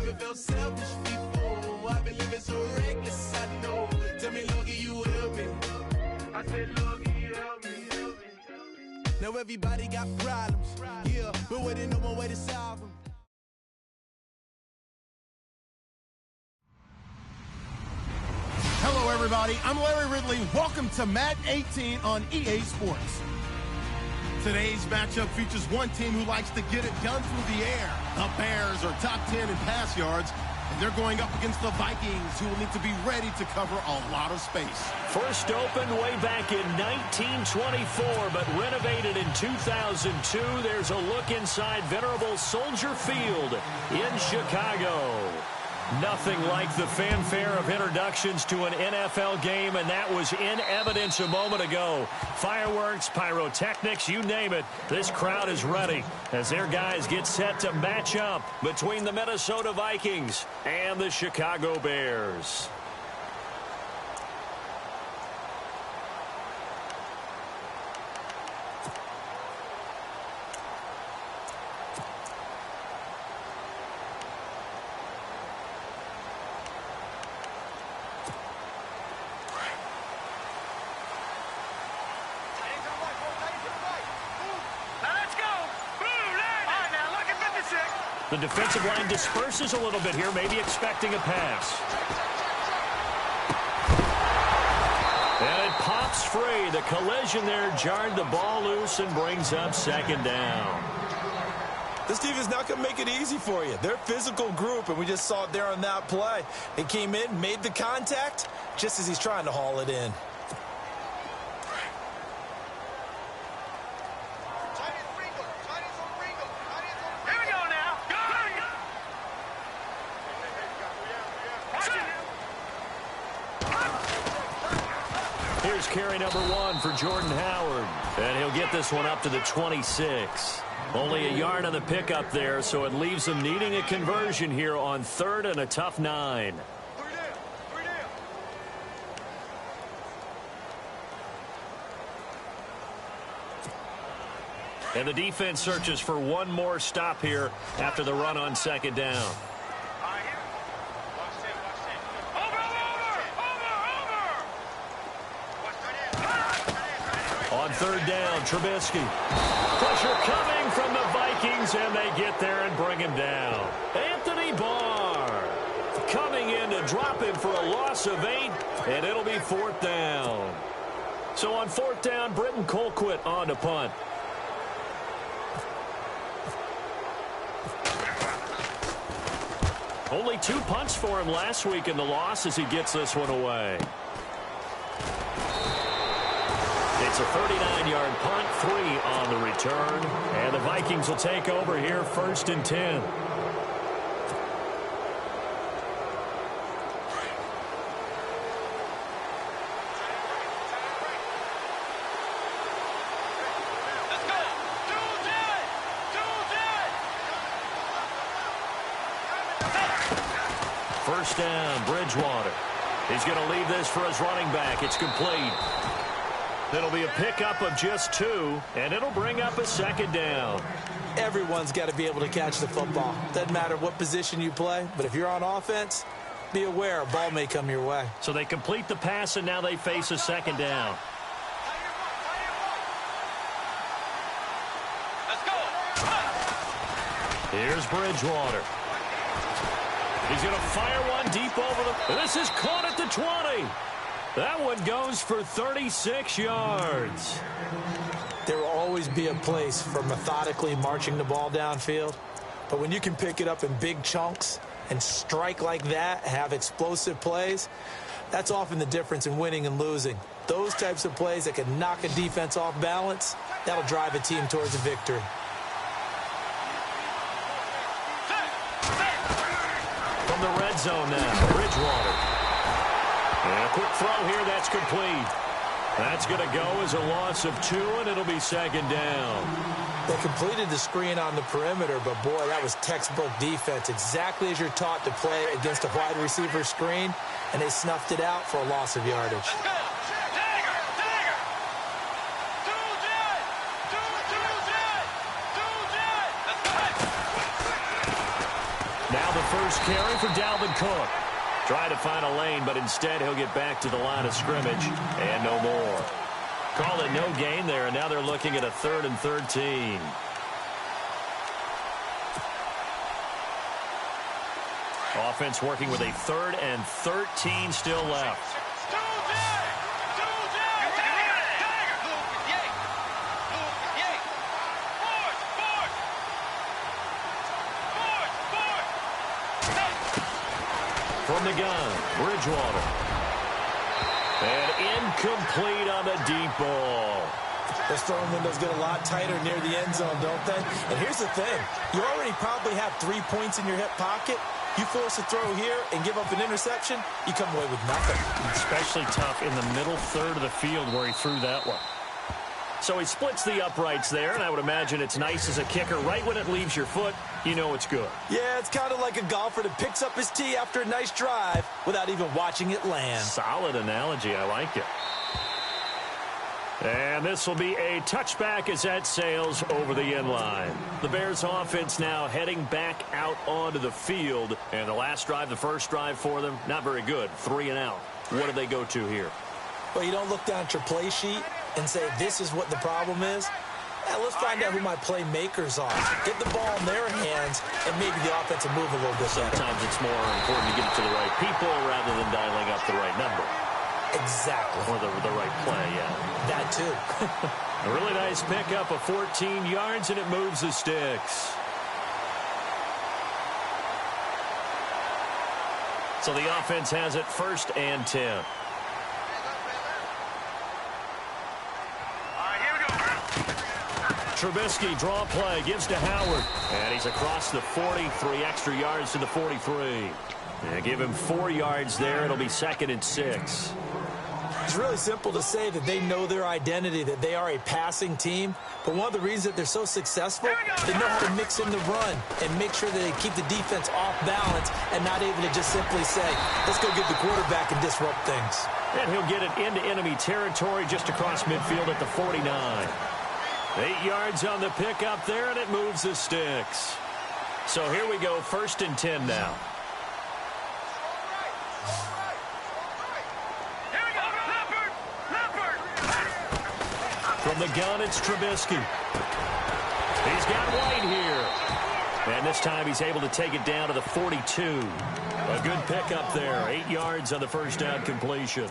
never felt selfish before. I've been living so reckless, I know. Tell me, Lord, can you help me? I said, Lord, can you help me? Now everybody got problems, yeah, but waiting no one way to solve them. Hello, everybody. I'm Larry Ridley. Welcome to Madden 18 on EA Sports. Today's matchup features one team who likes to get it done through the air. The Bears are top 10 in pass yards, and they're going up against the Vikings, who will need to be ready to cover a lot of space. First opened way back in 1924, but renovated in 2002. There's a look inside venerable Soldier Field in Chicago. Nothing like the fanfare of introductions to an NFL game, and that was in evidence a moment ago. Fireworks, pyrotechnics, you name it. This crowd is ready as their guys get set to match up between the Minnesota Vikings and the Chicago Bears. The defensive line disperses a little bit here, maybe expecting a pass. And it pops free. The collision there jarred the ball loose and brings up second down. This team is not going to make it easy for you. They're a physical group, and we just saw it there on that play. They came in, made the contact, just as he's trying to haul it in. Here's carry number 1 for Jordan Howard. And he'll get this one up to the 26. Only a yard on the pickup there, so it leaves them needing a conversion here on 3rd and a tough 9. And the defense searches for one more stop here after the run on second down. On 3rd down, Trubisky. Pressure coming from the Vikings, and they get there and bring him down. Anthony Barr coming in to drop him for a loss of 8, and it'll be 4th down. So on 4th down, Britton Colquitt on to punt. Only 2 punts for him last week in the loss as he gets this one away. It's a 39-yard punt, 3 on the return. And the Vikings will take over here 1st and 10. First down, Bridgewater. He's going to leave this for his running back. It's complete. It'll be a pickup of just 2, and it'll bring up a 2nd down. Everyone's got to be able to catch the football. Doesn't matter what position you play, but if you're on offense, be aware a ball may come your way. So they complete the pass, and now they face a 2nd down. Let's go. Here's Bridgewater. He's going to fire one deep over the... This is caught at the 20. That one goes for 36 yards. There will always be a place for methodically marching the ball downfield. But when you can pick it up in big chunks and strike like that, have explosive plays, that's often the difference in winning and losing. Those types of plays that can knock a defense off balance, that'll drive a team towards a victory. From the red zone now, Bridgewater. And a quick throw here, that's complete. That's going to go as a loss of 2, and it'll be 2nd down. They completed the screen on the perimeter, but boy, that was textbook defense. Exactly as you're taught to play against a wide receiver screen, and they snuffed it out for a loss of yardage. Now the first carry for Dalvin Cook. Trying to find a lane, but instead he'll get back to the line of scrimmage and no more. Call it no gain there, and now they're looking at a 3rd and 13. Offense working with a 3rd and 13 still left. From the gun, Bridgewater. And incomplete on the deep ball. Those throwing windows get a lot tighter near the end zone, don't they? And here's the thing. You already probably have 3 points in your hip pocket. You force a throw here and give up an interception, you come away with nothing. Especially tough in the middle third of the field where he threw that one. So he splits the uprights there, and I would imagine it's nice as a kicker. Right when it leaves your foot, you know it's good. Yeah, it's kind of like a golfer that picks up his tee after a nice drive without even watching it land. Solid analogy. I like it. And this will be a touchback as that sails over the end line. The Bears offense now heading back out onto the field. And the last drive, the first drive for them, not very good. 3 and out. What do they go to here? Well, you don't look down at your play sheet and say, this is what the problem is. Let's find out who my playmakers are. Get the ball in their hands, and maybe the offense will move a little bit better. Sometimes it's more important to get it to the right people rather than dialing up the right number. Exactly. Or the right play, yeah. That too. A really nice pickup of 14 yards, and it moves the sticks. So the offense has it 1st and 10. Trubisky, draw play, gives to Howard. And he's across the 40, 3 extra yards to the 43. And give him 4 yards there. It'll be 2nd and 6. It's really simple to say that they know their identity, that they are a passing team. But one of the reasons that they're so successful, they know how to mix in the run and make sure that they keep the defense off balance and not able to just simply say, let's go get the quarterback and disrupt things. And he'll get it into enemy territory just across midfield at the 49. 8 yards on the pickup there, and it moves the sticks. So here we go, 1st and 10 now. From the gun, it's Trubisky. He's got White here. And this time he's able to take it down to the 42. A good pickup there. 8 yards on the first down completion.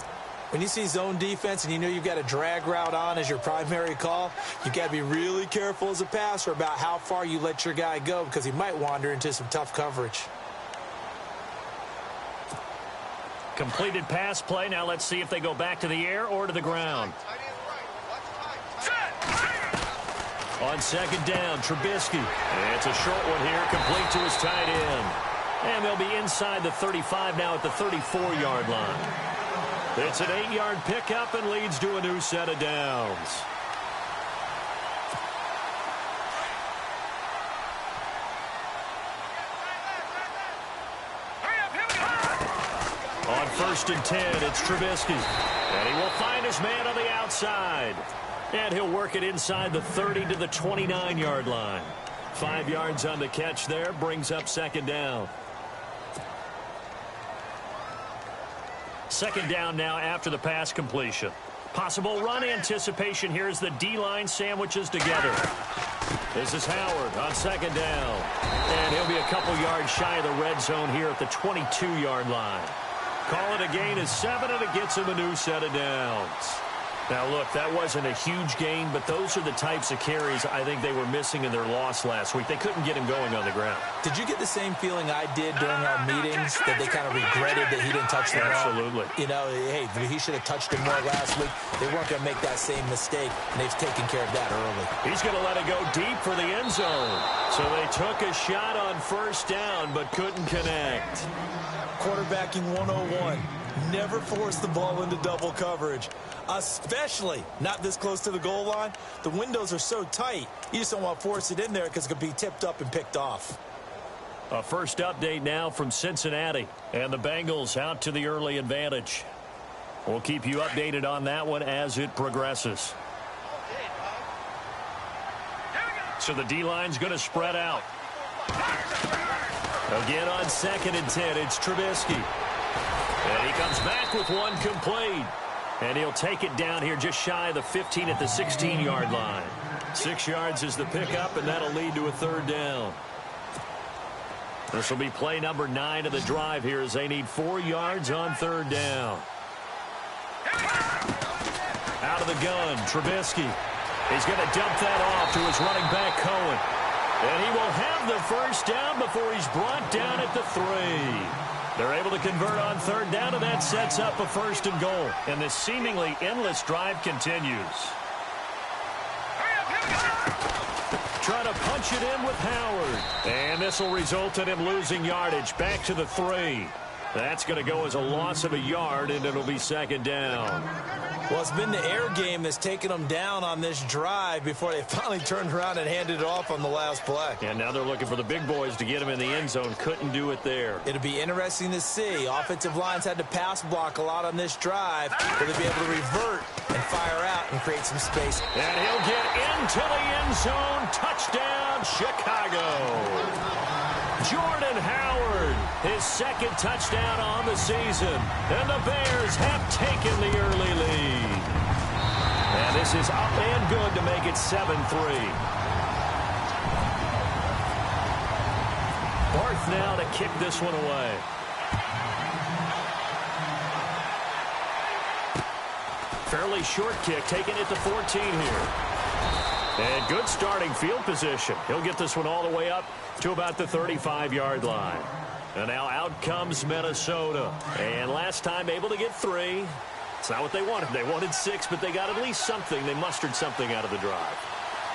When you see zone defense and you know you've got a drag route on as your primary call, you've got to be really careful as a passer about how far you let your guy go because he might wander into some tough coverage. Completed pass play. Now let's see if they go back to the air or to the ground. On 2nd down, Trubisky. It's a short one here, complete to his tight end. And they'll be inside the 35 now at the 34-yard line. It's an 8-yard pickup and leads to a new set of downs. On 1st and 10, it's Trubisky. And he will find his man on the outside. And he'll work it inside the 30 to the 29-yard line. 5 yards on the catch there, brings up 2nd down. 2nd down now after the pass completion. Possible run anticipation here as the D-line sandwiches together. This is Howard on 2nd down. And he'll be a couple yards shy of the red zone here at the 22-yard line. Call it a gain of 7, and it gets him a new set of downs. Now, look, that wasn't a huge gain, but those are the types of carries I think they were missing in their loss last week. They couldn't get him going on the ground. Did you get the same feeling I did during our meetings, that they kind of regretted that he didn't touch the ball? Absolutely. You know, hey, he should have touched it more last week. They weren't going to make that same mistake, and they've taken care of that early. He's going to let it go deep for the end zone. So they took a shot on 1st down, but couldn't connect. Quarterbacking 101. Never force the ball into double coverage, especially not this close to the goal line. The windows are so tight, you just don't want to force it in there because it could be tipped up and picked off. A first update now from Cincinnati, and the Bengals out to the early advantage. We'll keep you updated on that one as it progresses. So the D-line's going to spread out. Again on 2nd and 10, it's Trubisky. And he comes back with one complete. And he'll take it down here just shy of the 15 at the 16-yard line. 6 yards is the pickup, and that'll lead to a 3rd down. This will be play number 9 of the drive here as they need 4 yards on 3rd down. Out of the gun, Trubisky. He's going to dump that off to his running back, Cohen. And he will have the 1st down before he's brought down at the 3. They're able to convert on 3rd down, and that sets up a 1st and goal. And this seemingly endless drive continues. Trying to punch it in with Howard. And this will result in him losing yardage back to the 3. That's going to go as a loss of a yard, and it'll be 2nd down. Well, it's been the air game that's taken them down on this drive before they finally turned around and handed it off on the last play. And now they're looking for the big boys to get him in the end zone. Couldn't do it there. It'll be interesting to see. Offensive lines had to pass block a lot on this drive. Will they be able to revert and fire out and create some space? And he'll get into the end zone. Touchdown, Chicago. Jordan Howard, his 2nd touchdown on the season. And the Bears have taken the early lead. And this is up and good to make it 7-3. Barth now to kick this one away. Fairly short kick, taking it to 14 here. And good starting field position. He'll get this one all the way up to about the 35-yard line. And now out comes Minnesota. And last time able to get 3. It's not what they wanted. They wanted 6, but they got at least something. They mustered something out of the drive.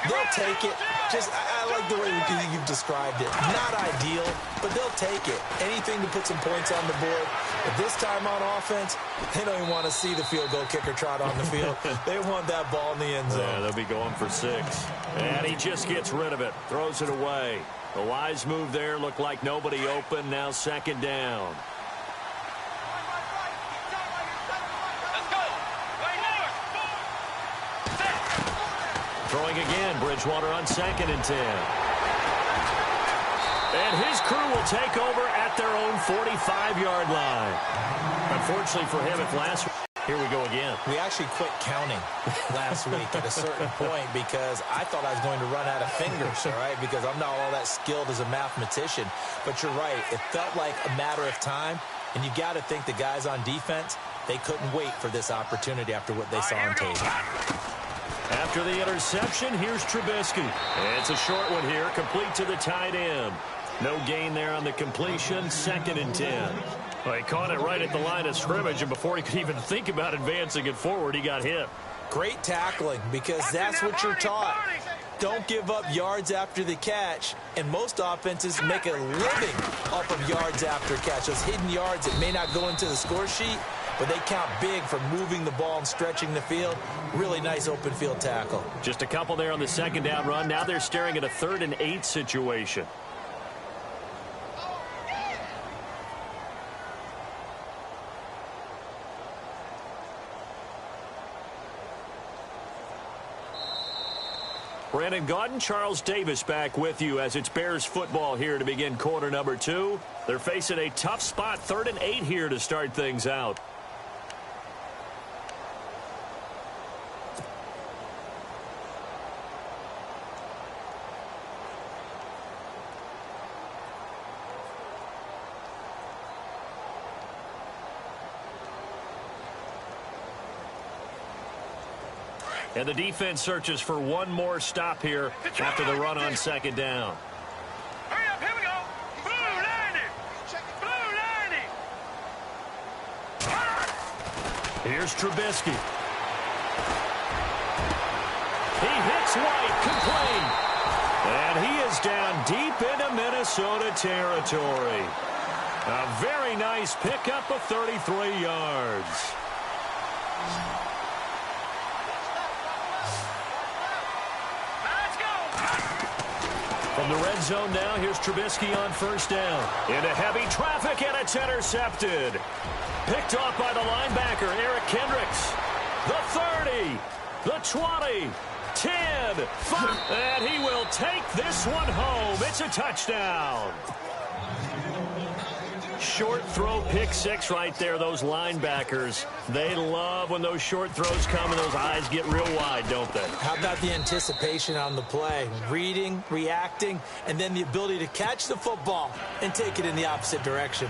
They'll take it. I like the way you've described it. Not ideal, but they'll take it. Anything to put some points on the board. But this time on offense, they don't even want to see the field goal kicker trot on the field. They want that ball in the end zone. Yeah, they'll be going for 6. And he just gets rid of it. Throws it away. The wise move there. Looked like nobody open. Now 2nd down. Throwing again, Bridgewater on 2nd and 10. And his crew will take over at their own 45-yard line. Unfortunately for him, if last week, here we go again. We actually quit counting last week at a certain point because I thought I was going to run out of fingers, all right, because I'm not all that skilled as a mathematician. But you're right. It felt like a matter of time, and you got to think the guys on defense, they couldn't wait for this opportunity after what they saw on tape. After the interception, here's Trubisky. And it's a short one here, complete to the tight end. No gain there on the completion, 2nd and 10. Well, he caught it right at the line of scrimmage, and before he could even think about advancing it forward, he got hit. Great tackling, because that's what you're taught. Don't give up yards after the catch, and most offenses make a living off of yards after catch. Those hidden yards that may not go into the score sheet, but they count big for moving the ball and stretching the field. Really nice open field tackle. Just a couple there on the 2nd down run. Now they're staring at a 3rd and 8 situation. Brandon Gaudin, Charles Davis back with you as it's Bears football here to begin quarter number 2. They're facing a tough spot, 3rd and 8 here to start things out. And the defense searches for one more stop here after the run on 2nd down. Hurry up, here we go. Blue 90. Blue 90. Here's Trubisky. He hits White, complete. And he is down deep into Minnesota territory. A very nice pickup of 33 yards. From the red zone now, here's Trubisky on 1st down. Into heavy traffic, and it's intercepted. Picked off by the linebacker, Eric Kendricks. The 30, the 20, 10, 5, and he will take this one home. It's a touchdown. Short throw pick six right there. Those linebackers, they love when those short throws come and those eyes get real wide, don't they? How about the anticipation on the play? Reading, reacting, and then the ability to catch the football and take it in the opposite direction.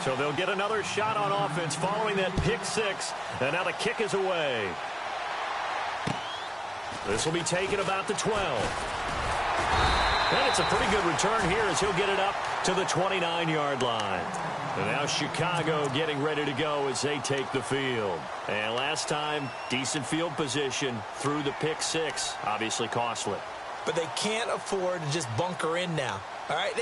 So they'll get another shot on offense following that pick six. And now the kick is away. This will be taken about the 12. And it's a pretty good return here as he'll get it up to the 29-yard line. And now Chicago getting ready to go as they take the field. And last time, decent field position through the pick six. Obviously costly. But they can't afford to just bunker in now. All right,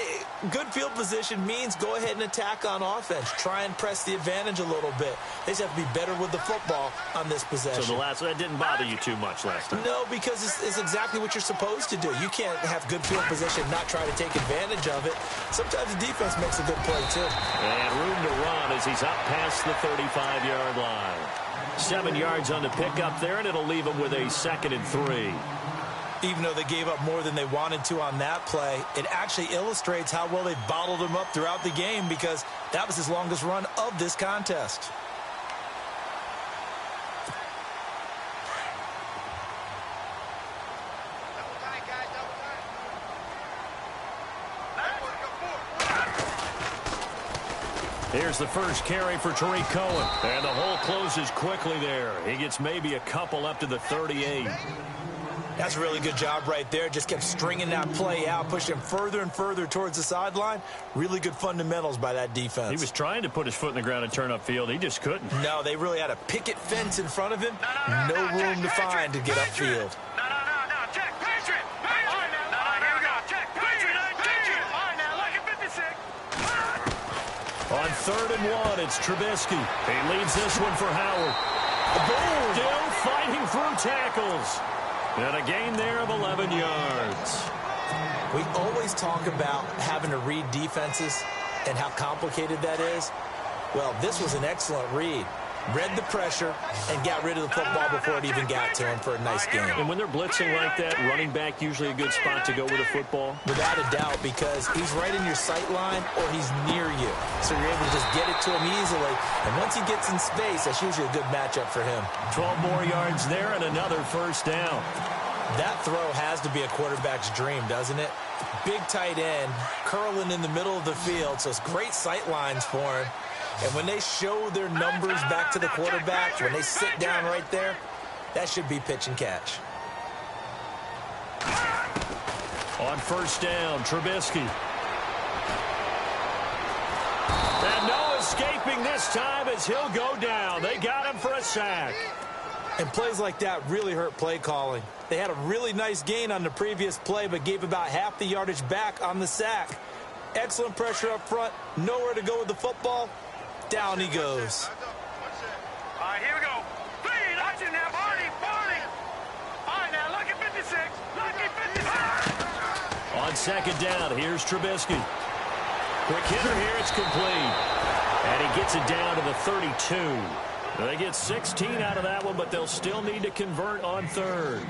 good field position means go ahead and attack on offense. Try and press the advantage a little bit. They just have to be better with the football on this possession. So that didn't bother you too much last time? No, because it's exactly what you're supposed to do. You can't have good field position and not try to take advantage of it. Sometimes the defense makes a good play, too. And room to run as he's up past the 35-yard line. 7 yards on the pickup there, and it'll leave him with a 2nd and 3. Even though they gave up more than they wanted to on that play, it actually illustrates how well they bottled him up throughout the game because that was his longest run of this contest. Here's the first carry for Tariq Cohen. And the hole closes quickly there. He gets maybe a couple up to the 38. That's a really good job right there. Just kept stringing that play out, pushing him further and further towards the sideline. Really good fundamentals by that defense. He was trying to put his foot in the ground and turn upfield. He just couldn't. No, they really had a picket fence in front of him. No room to find to get upfield. No, check, Patriot. All right, now, here we go. Check, Patriot. All right, now, look at 56. On 3rd and 1, it's Trubisky. He leads this one for Howard. Boom! Still fighting through tackles. And a gain there of 11 yards. We always talk about having to read defenses and how complicated that is. Well, this was an excellent read. Read the pressure and got rid of the football before it even got to him for a nice game. And when they're blitzing like that, running back usually a good spot to go with a football? Without a doubt, because he's right in your sight line or he's near you. So you're able to just get it to him easily. And once he gets in space, that's usually a good matchup for him. 12 more yards there and another first down. That throw has to be a quarterback's dream, doesn't it? Big tight end, curling in the middle of the field, so it's great sight lines for him. And when they show their numbers back to the quarterback, when they sit down right there, that should be pitch and catch. On first down, Trubisky. And no escaping this time as he'll go down. They got him for a sack. And plays like that really hurt play calling. They had a really nice gain on the previous play, but gave about half the yardage back on the sack. Excellent pressure up front, nowhere to go with the football. Down he goes. All right, here we go. Please, watch it now, Barney. All right, now, look at 56. Look at 56. On 2nd down, here's Trubisky. Quick hitter here, it's complete. And he gets it down to the 32. They get 16 out of that one, but they'll still need to convert on 3rd.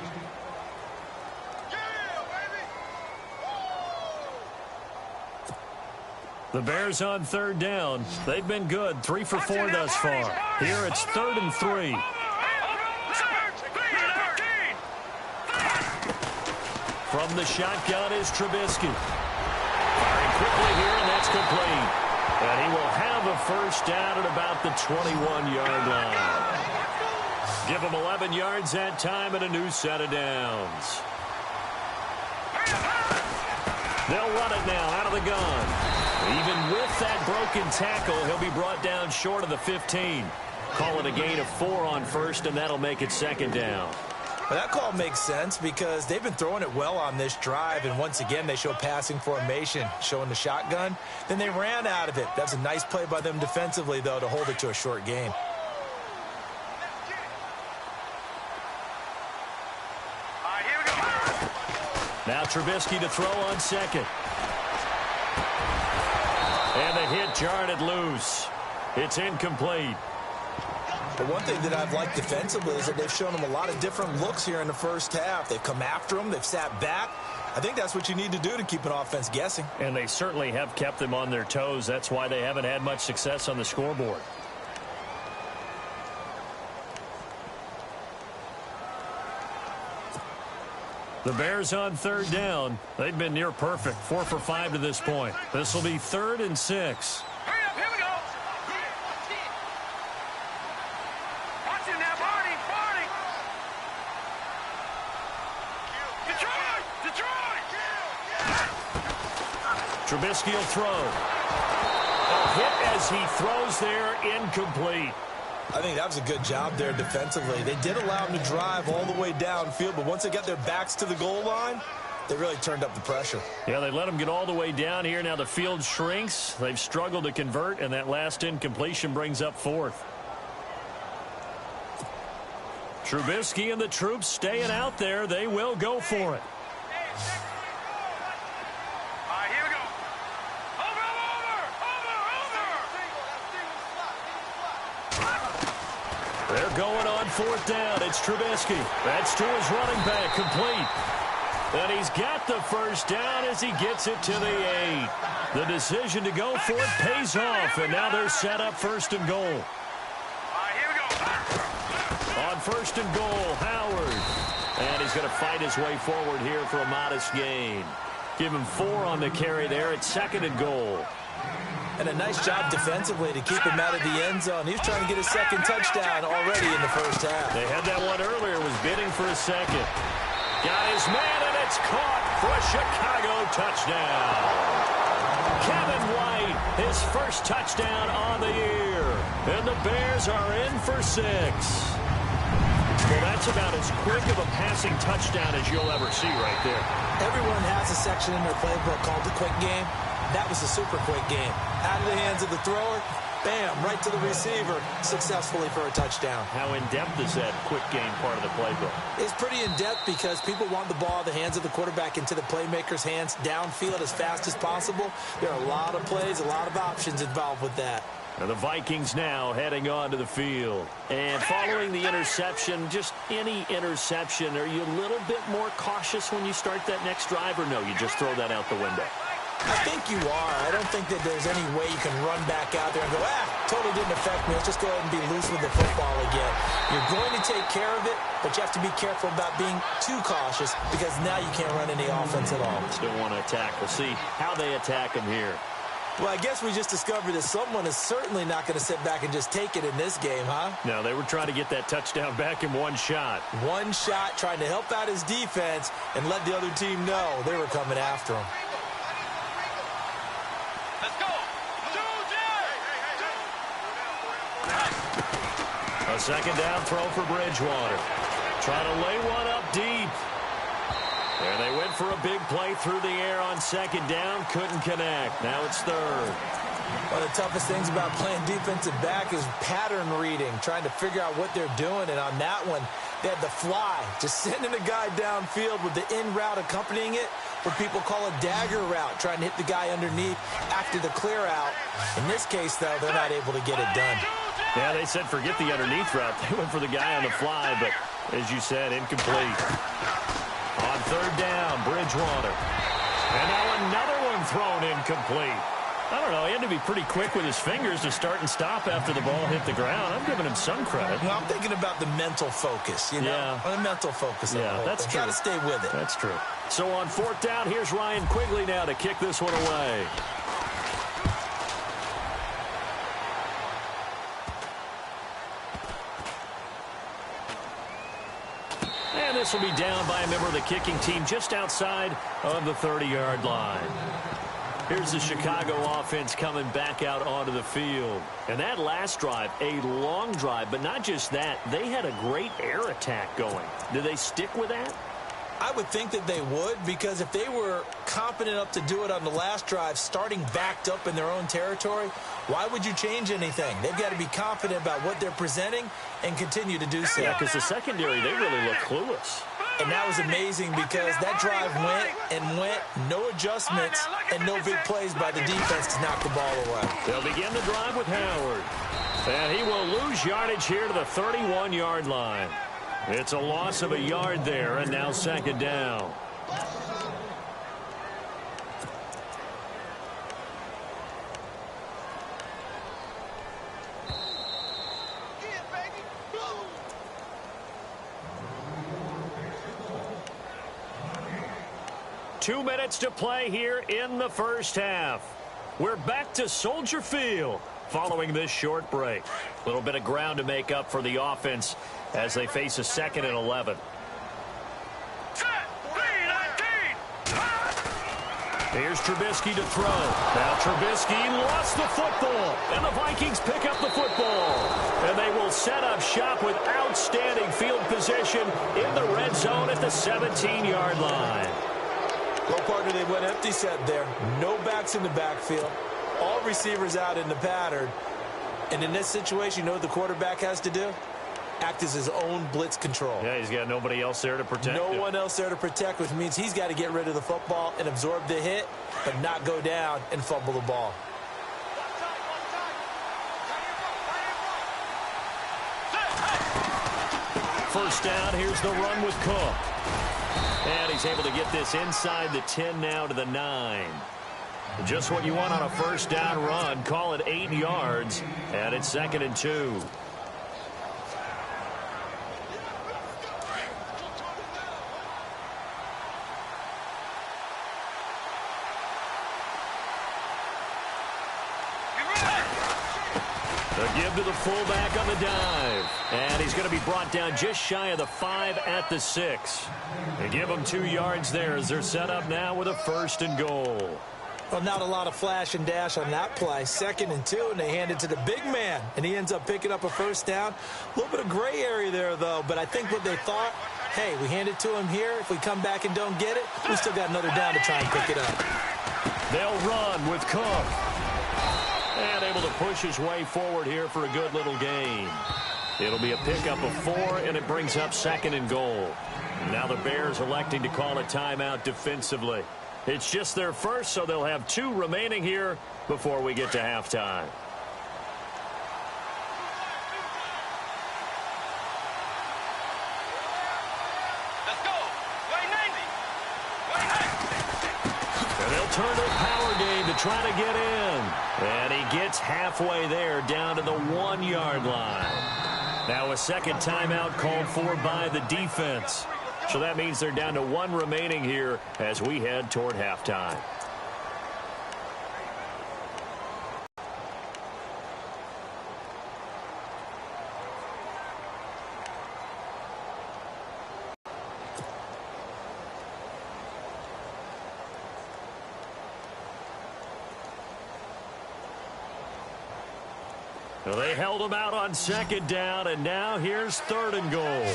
The Bears on 3rd down. They've been good, 3 for 4 thus far. Here it's 3rd and 3. From the shotgun is Trubisky. Firing quickly here, and that's complete. And he will have a first down at about the 21-yard line. Give him 11 yards that time and a new set of downs. They'll run it now out of the gun. Even with that broken tackle, he'll be brought down short of the 15. Call it a gain of 4 on first, and that'll make it 2nd down. Well, that call makes sense because they've been throwing it well on this drive, and once again they show passing formation, showing the shotgun. Then they ran out of it. That's a nice play by them defensively, though, to hold it to a short game. All right, here we go. Now Trubisky to throw on 2nd. And the hit jarred it loose. It's incomplete. But one thing that I've liked defensively is that they've shown them a lot of different looks here in the first half. They've come after him. They've sat back. I think that's what you need to do to keep an offense guessing. And they certainly have kept them on their toes. That's why they haven't had much success on the scoreboard. The Bears on third down. They've been near perfect. 4 for 5 to this point. This will be 3rd and 6. Hurry up, here we go. Watch it now, Barney. Detroit! Trubisky will throw. A hit as he throws there, incomplete. I think that was a good job there defensively. They did allow him to drive all the way downfield, but once they got their backs to the goal line, they really turned up the pressure. Yeah, they let him get all the way down here. Now the field shrinks. They've struggled to convert, and that last incompletion brings up 4th. Trubisky and the troops staying out there. They will go for it. All right, here we go. They're going on 4th down. It's Trubisky. That's to his running back, complete. And he's got the first down as he gets it to the 8. The decision to go for it pays off, and now they're set up 1st and goal. All right, here we go. On 1st and goal, Howard. And he's going to fight his way forward here for a modest gain. Give him 4 on the carry there at 2nd and goal. And a nice job defensively to keep him out of the end zone. He was trying to get his 2nd touchdown already in the first half. They had that one earlier, was bidding for a 2nd. Got his man, and it's caught for a Chicago touchdown. Kevin White, his first touchdown on the year. And the Bears are in for 6. Well, that's about as quick of a passing touchdown as you'll ever see right there. Everyone has a section in their playbook called the quick game. That was a super quick game. Out of the hands of the thrower, bam, right to the receiver, successfully for a touchdown. How in-depth is that quick game part of the playbook? It's pretty in-depth because people want the ball out of the hands of the quarterback into the playmaker's hands downfield as fast as possible. There are a lot of plays, a lot of options involved with that. And the Vikings now heading onto the field. And following the interception, just any interception, are you a little bit more cautious when you start that next drive, or no, you just throw that out the window? I think you are. I don't think that there's any way you can run back out there and go, totally didn't affect me. Let's just go ahead and be loose with the football again. You're going to take care of it, but you have to be careful about being too cautious because now you can't run any offense at all. Still want to attack. We'll see how they attack him here. Well, I guess we just discovered that someone is certainly not going to sit back and just take it in this game, huh? No, they were trying to get that touchdown back in one shot. One shot, trying to help out his defense and let the other team know they were coming after him. Let's go. A 2nd down throw for Bridgewater. Trying to lay one up deep. And they went for a big play through the air on 2nd down. Couldn't connect. Now it's 3rd. One of the toughest things about playing defensive back is pattern reading, trying to figure out what they're doing. And on that one, they had the fly, just sending a guy downfield with the in route accompanying it, what people call a dagger route, trying to hit the guy underneath after the clear out. In this case, though, they're not able to get it done. Yeah, they said forget the underneath route. They went for the guy on the fly, but as you said, incomplete. On 3rd down, Bridgewater. And now another one thrown incomplete. I don't know, he had to be pretty quick with his fingers to start and stop after the ball hit the ground. I'm giving him some credit. Well, I'm thinking about the mental focus, you know? Yeah. The mental focus. Yeah, that's true. Got to stay with it. That's true. So on 4th down, here's Ryan Quigley now to kick this one away. And this will be down by a member of the kicking team just outside of the 30-yard line. Here's the Chicago offense coming back out onto the field. And that last drive, a long drive, but not just that. They had a great air attack going. Do they stick with that? I would think that they would, because if they were competent enough to do it on the last drive, starting backed up in their own territory, why would you change anything? They've got to be confident about what they're presenting and continue to do so. Yeah, because the secondary, they really look clueless. And that was amazing because that drive went and went, no adjustments, and no big plays by the defense to knock the ball away. They'll begin the drive with Howard. And he will lose yardage here to the 31-yard line. It's a loss of a yard there, and now 2nd down. 2 minutes to play here in the first half. We're back to Soldier Field following this short break. A little bit of ground to make up for the offense as they face a 2nd and 11. Here's Trubisky to throw. Now Trubisky lost the football, and the Vikings pick up the football. And they will set up shop with outstanding field position in the red zone at the 17-yard line. Well, partner, they went empty set there. No backs in the backfield. All receivers out in the pattern. And in this situation, you know what the quarterback has to do? Act as his own blitz control. Yeah, he's got nobody else there to protect him. No one else there to protect, which means he's got to get rid of the football and absorb the hit, but not go down and fumble the ball. First down, here's the run with Cook. And he's able to get this inside the 10 now to the 9. Just what you want on a first down run. Call it 8 yards, and it's 2nd and 2. The give to the fullback on the dive. And he's going to be brought down just shy of the 5 at the 6. They give him 2 yards there as they're set up now with a 1st and goal. Well, not a lot of flash and dash on that play. 2nd and 2, and they hand it to the big man. And he ends up picking up a first down. A little bit of gray area there, though. But I think what they thought, hey, we hand it to him here. If we come back and don't get it, we still got another down to try and pick it up. They'll run with Cook. And able to push his way forward here for a good little gain. It'll be a pickup of 4, and it brings up 2nd and goal. Now the Bears electing to call a timeout defensively. It's just their first, so they'll have 2 remaining here before we get to halftime. Let's go. Way 90. Way 90. And they'll turn to a power game to try to get in. And he gets halfway there down to the 1-yard line. Now a second timeout called for by the defense. So that means they're down to 1 remaining here as we head toward halftime. Well, they held him out on 2nd down, and now here's 3rd and goal.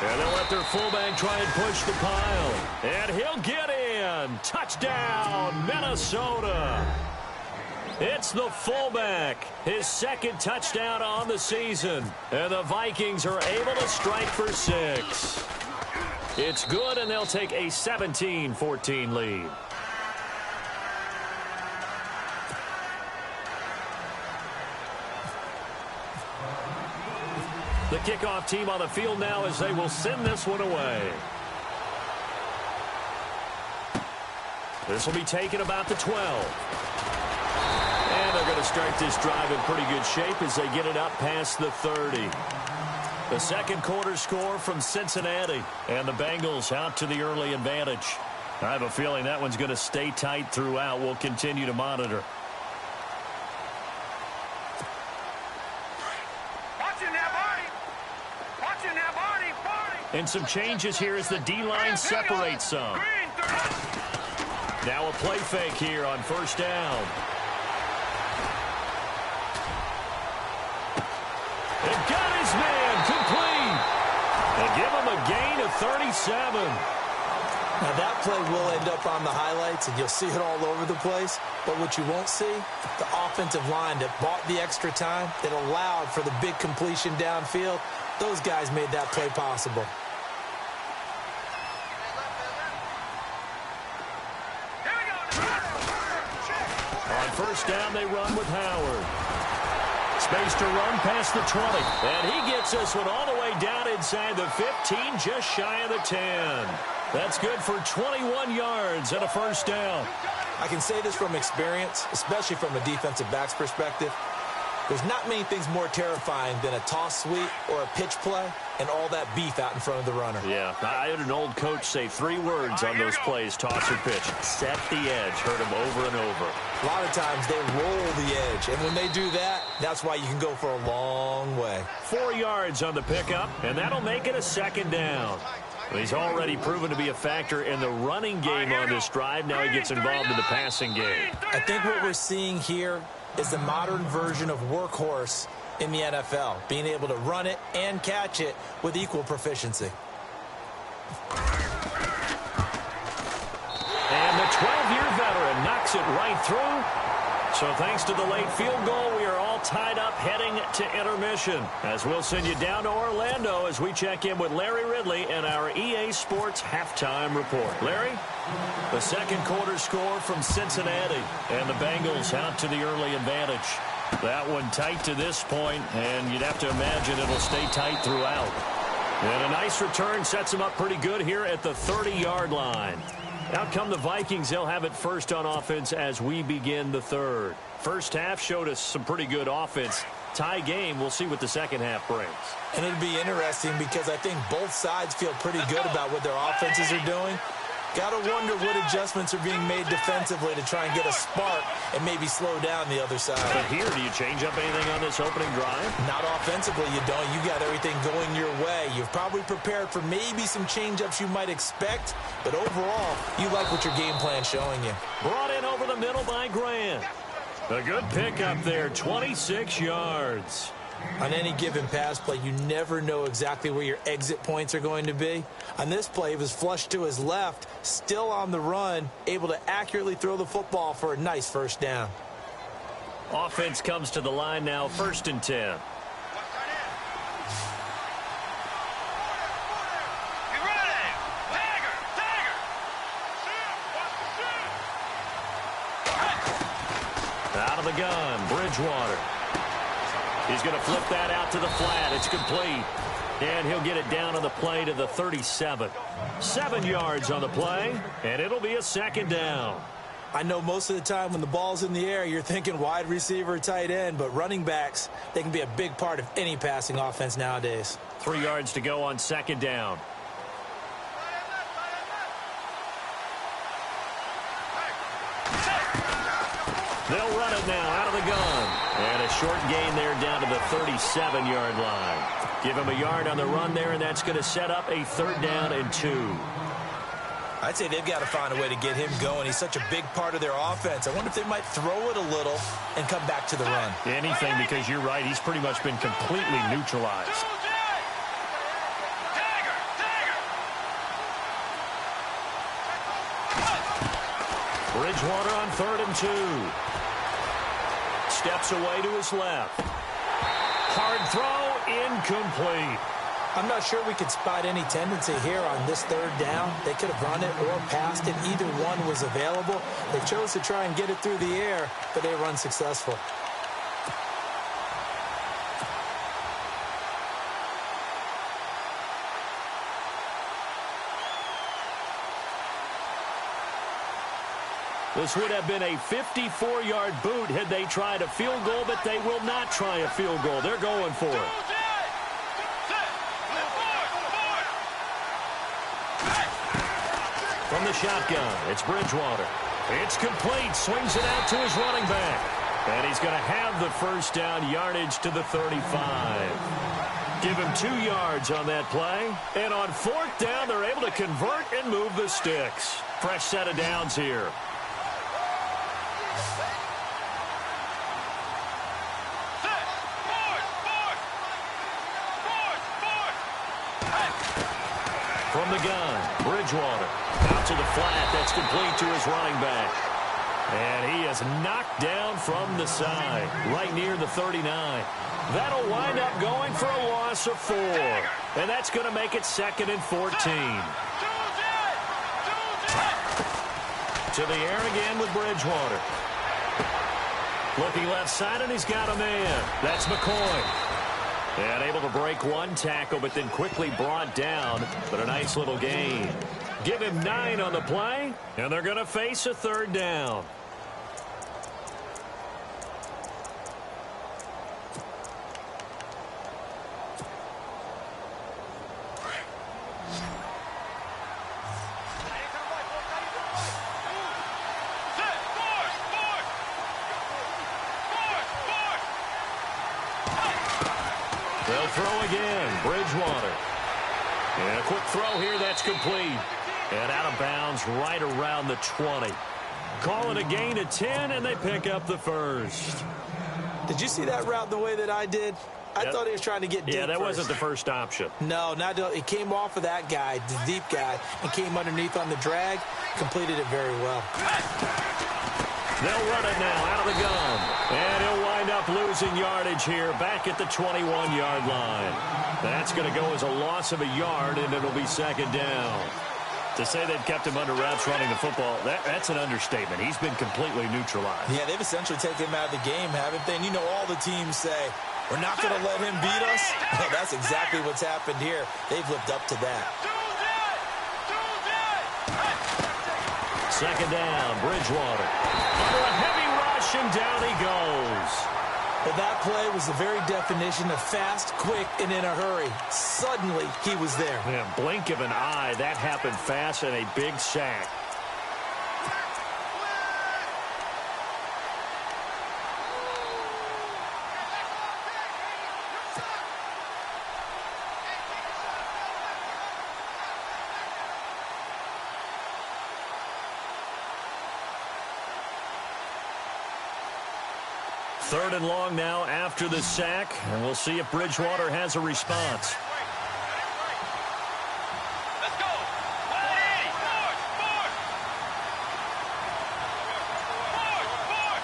And they'll let their fullback try and push the pile. And he'll get in. Touchdown, Minnesota. It's the fullback. His 2nd touchdown on the season. And the Vikings are able to strike for 6. It's good, and they'll take a 17-14 lead. The kickoff team on the field now as they will send this one away. This will be taken about the 12. And they're going to start this drive in pretty good shape as they get it up past the 30. The 2nd quarter score from Cincinnati. And the Bengals out to the early advantage. I have a feeling that one's going to stay tight throughout. We'll continue to monitor. And some changes here as the D-line separates some. Now a play fake here on 1st down. And got his man complete. They give him a gain of 37. Now that play will end up on the highlights, and you'll see it all over the place. But what you won't see, the offensive line that bought the extra time, that allowed for the big completion downfield, those guys made that play possible. On 1st down, they run with Howard. Space to run past the 20. And he gets this one all the way down inside the 15, just shy of the 10. That's good for 21 yards and a 1st down. I can say this from experience, especially from a defensive back's perspective. There's not many things more terrifying than a toss sweep or a pitch play and all that beef out in front of the runner. Yeah, I had an old coach say 3 words on those plays, toss or pitch. Set the edge. Heard him over and over. A lot of times they roll the edge, and when they do that, that's why you can go for a long way. 4 yards on the pickup, and that'll make it a 2nd down. He's already proven to be a factor in the running game on this drive. Now he gets involved in the passing game. I think what we're seeing here is the modern version of workhorse in the NFL, being able to run it and catch it with equal proficiency. And the 12-year veteran knocks it right through. So thanks to the late field goal, we are all tied up heading to intermission. As we'll send you down to Orlando as we check in with Larry Ridley and our EA Sports halftime report. Larry? The second quarter score from Cincinnati, and the Bengals out to the early advantage. That one tight to this point, and you'd have to imagine it'll stay tight throughout. And a nice return sets them up pretty good here at the 30-yard line. Out come the Vikings. They'll have it first on offense as we begin the third. First half showed us some pretty good offense. Tie game. We'll see what the second half brings. And it'll be interesting because I think both sides feel pretty good about what their offenses are doing. Got to wonder what adjustments are being made defensively to try and get a spark and maybe slow down the other side. But here, do you change up anything on this opening drive? Not offensively, you don't. You got everything going your way. You've probably prepared for maybe some change-ups you might expect, but overall, you like what your game plan's showing you. Brought in over the middle by Grant. A good pickup there, 26 yards. On any given pass play, you never know exactly where your exit points are going to be. On this play, he was flushed to his left, still on the run, able to accurately throw the football for a nice first down. Offense comes to the line now, 1st and 10. You ready? Dagger! Out of the gun, Bridgewater. He's going to flip that out to the flat. It's complete. And he'll get it down on the play to the 37. 7 yards on the play, and it'll be a 2nd down. I know most of the time when the ball's in the air, you're thinking wide receiver, tight end, but running backs, they can be a big part of any passing offense nowadays. 3 yards to go on 2nd down. They'll run it now out of the gun. And a short gain there down to the 37-yard line. Give him a yard on the run there, and that's going to set up a 3rd down and 2. I'd say they've got to find a way to get him going. He's such a big part of their offense. I wonder if they might throw it a little and come back to the run. Anything, because you're right. He's pretty much been completely neutralized. Bridgewater on 3rd and 2. Steps away to his left. Hard throw, incomplete. I'm not sure we could spot any tendency here on this 3rd down. They could have run it or passed it. Either one was available. They chose to try and get it through the air, but they were unsuccessful. This would have been a 54-yard boot had they tried a field goal, but they will not try a field goal. They're going for it. From the shotgun, it's Bridgewater. It's complete. Swings it out to his running back. And he's going to have the 1st down, yardage to the 35. Give him 2 yards on that play. And on 4th down, they're able to convert and move the sticks. Fresh set of downs here. From the gun, Bridgewater. Out to the flat. That's complete to his running back. And he is knocked down from the side, right near the 39. That'll wind up going for a loss of 4. And that's going to make it 2nd and 14. To the air again with Bridgewater. Looking left side, and he's got a man. That's McCoy. And able to break 1 tackle, but then quickly brought down. But a nice little gain. Give him 9 on the play, and they're going to face a 3rd down. throw again, Bridgewater. And a quick throw here, that's complete. And out of bounds right around the 20. Call it a gain of 10, and they pick up the first. Did you see that route the way that I did? I thought he was trying to get deep. Yeah, that wasn't the first option. No, it came off of that guy, the deep guy, and came underneath on the drag. Completed it very well. They'll run it now out of the gun. And he'll wind up losing yardage here back at the 21-yard line. That's going to go as a loss of a yard, and it'll be second down. To say they've kept him under wraps running the football, that's an understatement. He's been completely neutralized. Yeah, they've essentially taken him out of the game, haven't they? And you know all the teams say, we're not going to let him beat us. Well, that's exactly what's happened here. They've lived up to that. Second down, Bridgewater. Under a heavy rush, and down he goes. Well, that play was the very definition of fast, quick, and in a hurry. Suddenly, he was there. Yeah, blink of an eye, that happened fast, and a big sack. Third and long now after the sack, and we'll see if Bridgewater has a response. Let's go. 180. Forward.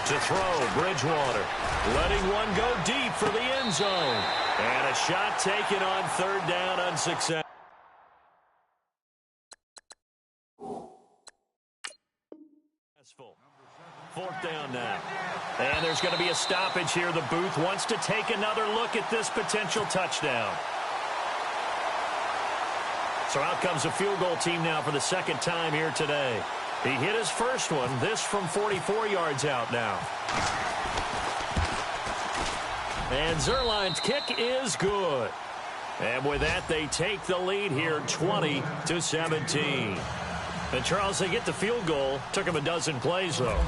To throw, Bridgewater. Letting one go deep for the end zone. And a shot taken on third down unsuccessful. Fourth down now. And there's going to be a stoppage here. The booth wants to take another look at this potential touchdown. So out comes a field goal team now for the second time here today. He hit his first one. This from 44 yards out now. And Zerline's kick is good. And with that, they take the lead here 20-17. And Charles, they get the field goal. Took him a dozen plays, though.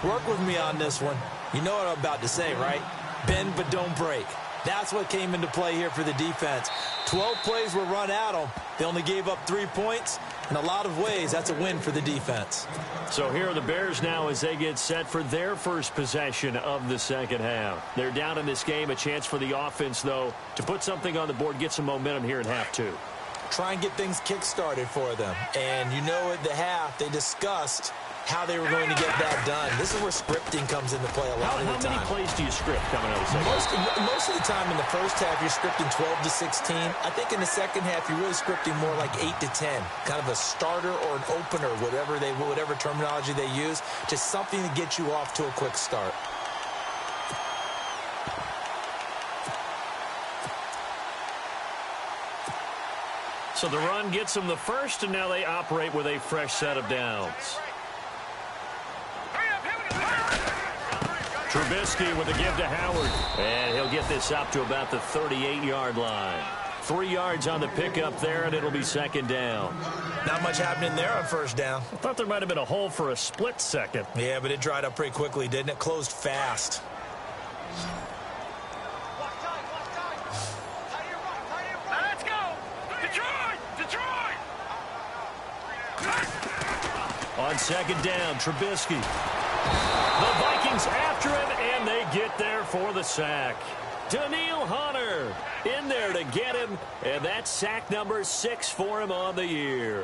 Work with me on this one. You know what I'm about to say, right? Bend but don't break. That's what came into play here for the defense. 12 plays were run at them. They only gave up 3 points. In a lot of ways, that's a win for the defense. So here are the Bears now as they get set for their first possession of the second half. They're down in this game. A chance for the offense, though, to put something on the board, get some momentum here in half two. Try and get things kick-started for them. And you know at the half, they discussed how they were going to get that done. This is where scripting comes into play a lot of the time. How many plays do you script coming out of the second half? Most of the time in the first half, you're scripting 12 to 16. I think in the second half, you're really scripting more like 8 to 10. Kind of a starter or an opener, whatever terminology they use. Just something to get you off to a quick start. So the run gets them the first, and now they operate with a fresh set of downs. Trubisky with a give to Howard. And he'll get this up to about the 38-yard line. 3 yards on the pickup there, and it'll be second down. Not much happening there on first down. I thought there might have been a hole for a split second. Yeah, but it dried up pretty quickly, didn't it? Closed fast. Let's go. Detroit. On second down, Trubisky. The Vikings after him, and they get there for the sack. Daniil Hunter in there to get him, and that's sack number 6 for him on the year.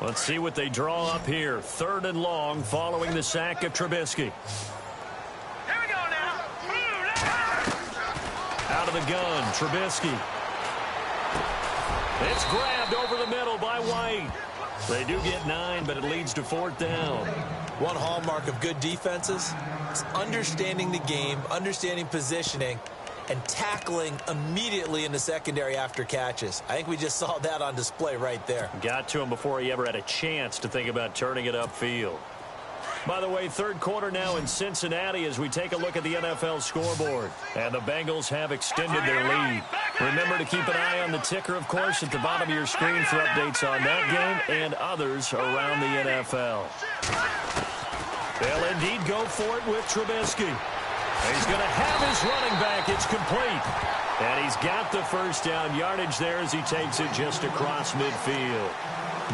Let's see what they draw up here. Third and long following the sack of Trubisky. Here we go now. Out of the gun, Trubisky. It's grabbed over the middle by White. They do get 9, but it leads to fourth down. One hallmark of good defenses is understanding the game, understanding positioning, and tackling immediately in the secondary after catches. I think we just saw that on display right there. Got to him before he ever had a chance to think about turning it upfield. By the way, third quarter now in Cincinnati as we take a look at the NFL scoreboard. And the Bengals have extended their lead. Remember to keep an eye on the ticker, of course, at the bottom of your screen for updates on that game and others around the NFL. They'll indeed go for it with Trubisky. He's going to have his running back. It's complete. And he's got the first down yardage there as he takes it just across midfield.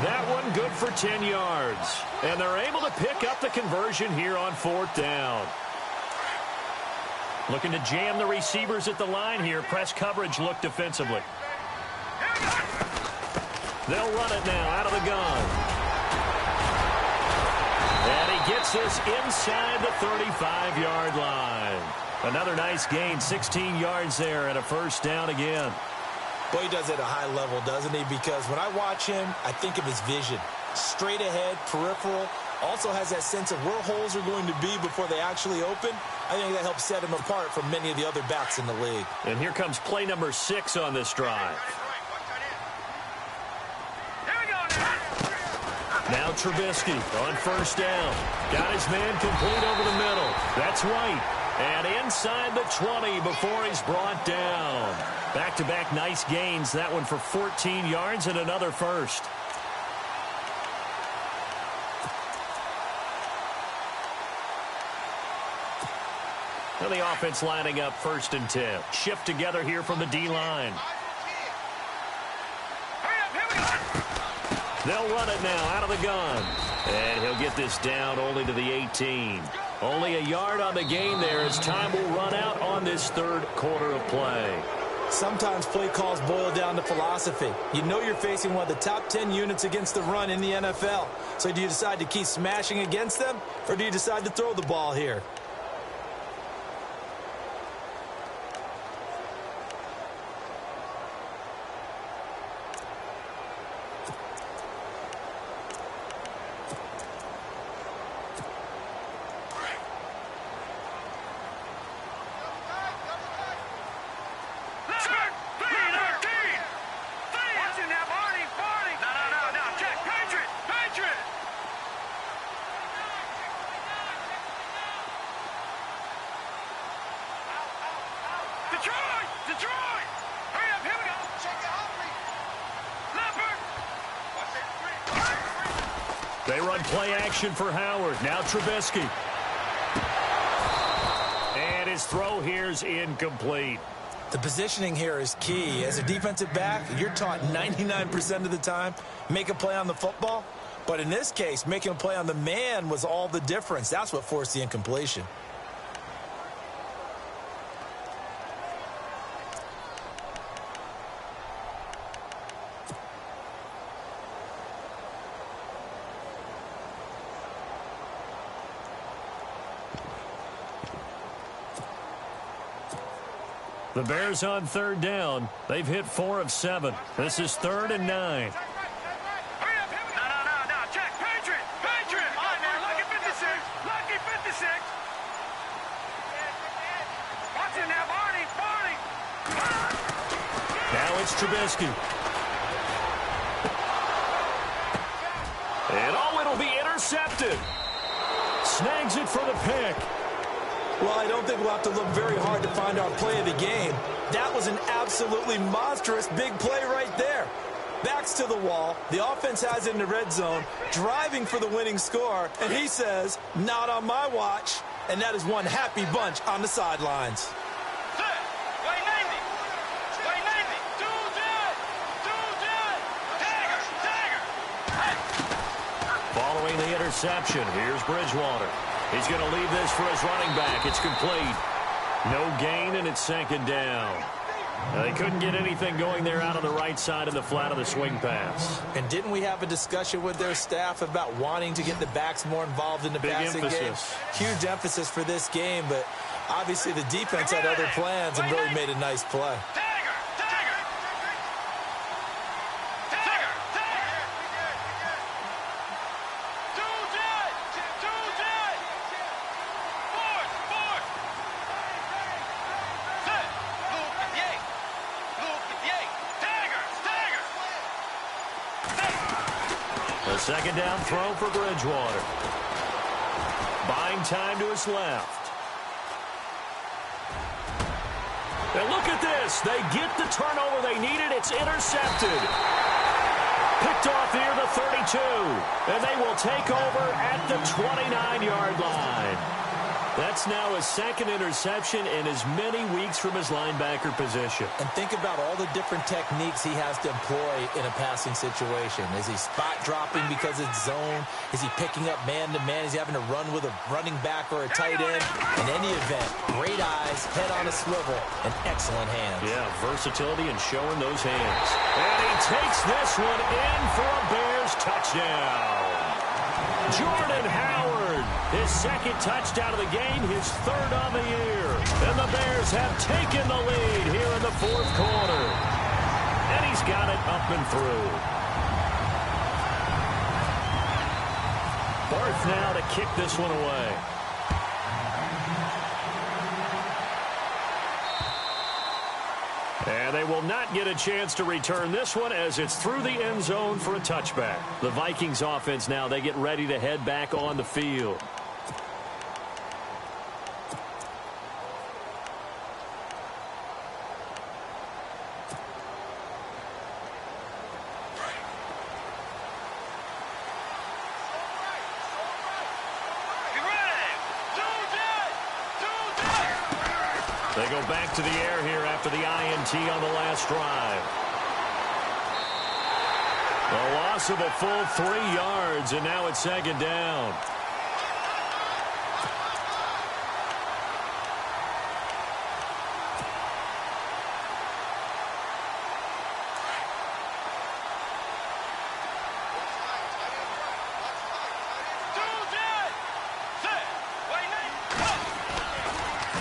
That one good for 10 yards. And they're able to pick up the conversion here on fourth down. Looking to jam the receivers at the line here. Press coverage look defensively. They'll run it now out of the gun. And he gets this inside the 35-yard line. Another nice gain, 16 yards there and a first down again. Boy, he does it at a high level, doesn't he? Because when I watch him, I think of his vision. Straight ahead, peripheral. Also has that sense of where holes are going to be before they actually open. I think that helps set him apart from many of the other backs in the league. And here comes play number 6 on this drive. Now Trubisky on first down. Got his man complete over the middle. That's White. And inside the 20 before he's brought down. Back-to-back nice gains. That one for 14 yards and another first. And the offense lining up 1st and 10. Shift together here from the D-line. They'll run it now out of the gun. And he'll get this down only to the 18. Only a yard on the gain there as time will run out on this third quarter of play. Sometimes play calls boil down to philosophy. You know you're facing one of the top 10 units against the run in the NFL. So do you decide to keep smashing against them, or do you decide to throw the ball here? They run play action for Howard. Now Trubisky. And his throw here's incomplete. The positioning here is key. As a defensive back, you're taught 99% of the time, make a play on the football. But in this case, making a play on the man was all the difference. That's what forced the incompletion. The Bears on third down. They've hit 4 of 7. This is 3rd and 9. No, check. Patriot. All right, man, lucky 56. Lucky 56. Watch it now, Barney. Now it's Trubisky. And it'll be intercepted. Snags it for the pick. Well, I don't think we'll have to look very hard to find our play of the game. That was an absolutely monstrous big play right there. Backs to the wall. The offense has it in the red zone, driving for the winning score. And he says, not on my watch. And that is one happy bunch on the sidelines. Following the interception, here's Bridgewater. He's going to leave this for his running back. It's complete. No gain, and it's 2nd down. They couldn't get anything going there out of the right side of the flat of the swing pass. And didn't we have a discussion with their staff about wanting to get the backs more involved in the passing game? Huge emphasis for this game, but obviously the defense had other plans and really made a nice play. A 2nd down throw for Bridgewater. Buying time to his left. And look at this. They get the turnover they needed. It's intercepted. Picked off near the 32. And they will take over at the 29-yard line. That's now his second interception in as many weeks from his linebacker position. And think about all the different techniques he has to employ in a passing situation. Is he spot dropping because it's zone? Is he picking up man-to-man? Is he having to run with a running back or a tight end? In any event, great eyes, head on a swivel, and excellent hands. Yeah, versatility and showing those hands. And he takes this one in for a Bears touchdown. Jordan Howard, his second touchdown of the game, his third on the year. And the Bears have taken the lead here in the fourth quarter. And he's got it up and through. Barth now to kick this one away. And they will not get a chance to return this one as it's through the end zone for a touchback. The Vikings offense now, they get ready to head back on the field. They go back to the air here after the INT on the last drive. A loss of a full 3 yards, and now it's second down.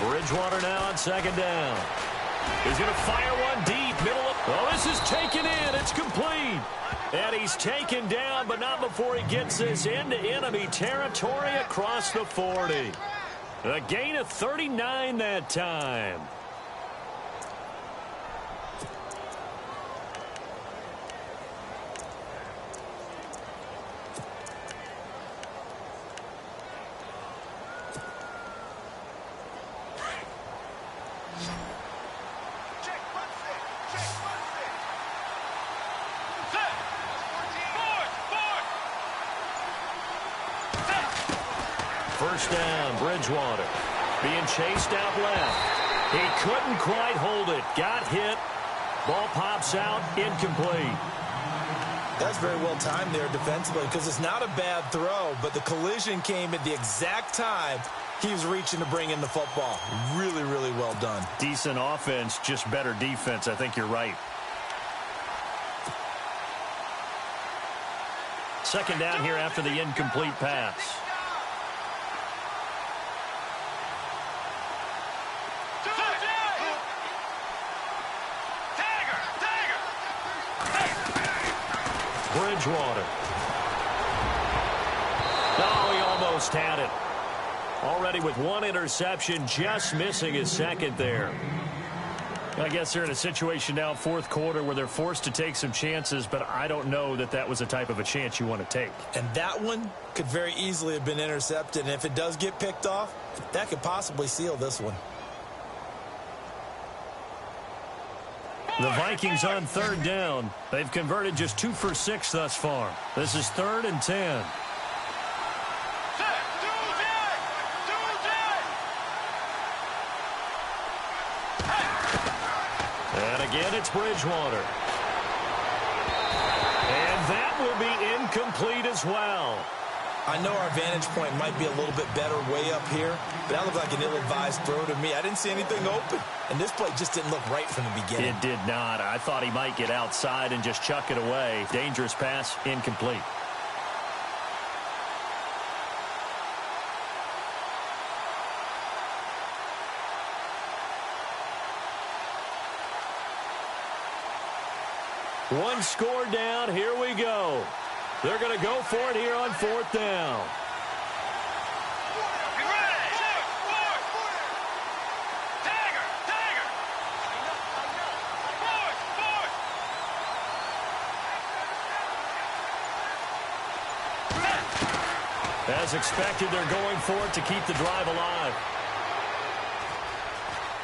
Bridgewater now on second down. He's going to fire one deep. Middle of... Oh, this is taken in. It's complete. And he's taken down, but not before he gets this into enemy territory across the 40. A gain of 39 that time. First down, Bridgewater. Being chased out left. He couldn't quite hold it. Got hit. Ball pops out, incomplete. That's very well timed there defensively because it's not a bad throw, but the collision came at the exact time he was reaching to bring in the football. Really, really well done. Decent offense, just better defense. I think you're right. Second down here after the incomplete pass. Bridgewater. Oh, he almost had it. Already with one interception, just missing his second there. I guess they're in a situation now, fourth quarter, where they're forced to take some chances, but I don't know that that was the type of a chance you want to take. And that one could very easily have been intercepted, and if it does get picked off, that could possibly seal this one. The Vikings on third down. They've converted just 2 for 6 thus far. This is 3rd and 10. And again, it's Bridgewater. And that will be incomplete as well. I know our vantage point might be a little bit better way up here, but that looked like an ill-advised throw to me. I didn't see anything open, and this play just didn't look right from the beginning. It did not. I thought he might get outside and just chuck it away. Dangerous pass, incomplete. One score down. Here we go. They're going to go for it here on 4th down. As expected, they're going for it to keep the drive alive.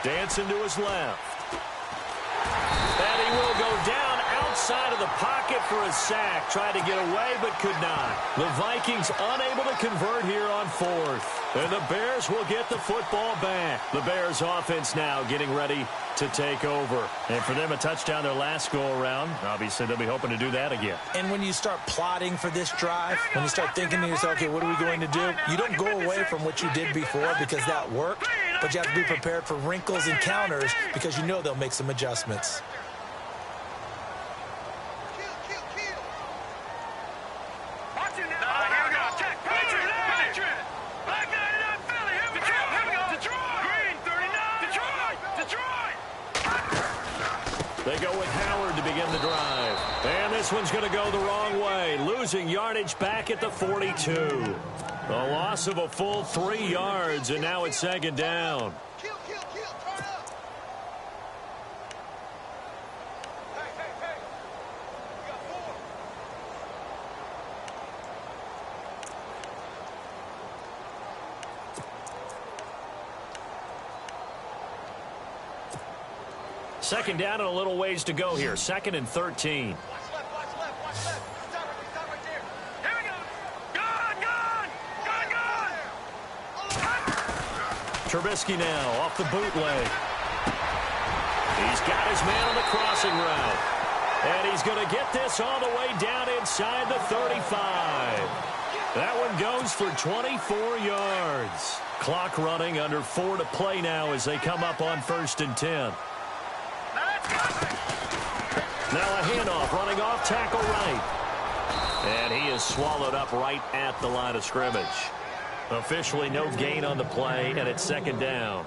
Dancing to his left. And he will go down outside of the pocket for a sack. Tried to get away, but could not. The Vikings unable to convert here on fourth. And the Bears will get the football back. The Bears offense now getting ready to take over. And for them, a touchdown their last go-around. Obviously, they'll be hoping to do that again. And when you start plotting for this drive, when you start thinking to yourself, okay, what are we going to do? You don't go away from what you did before because that worked, but you have to be prepared for wrinkles and counters because you know they'll make some adjustments. They go with Howard to begin the drive. And this one's going to go the wrong way. Losing yardage back at the 42. A loss of a full 3 yards, and now it's second down. Second down and a little ways to go here. 2nd and 13. Trubisky now off the bootleg. He's got his man on the crossing route. And he's going to get this all the way down inside the 35. That one goes for 24 yards. Clock running, under 4 to play now as they come up on 1st and 10. Now a handoff, running off tackle right. And he is swallowed up right at the line of scrimmage. Officially no gain on the play, and it's second down.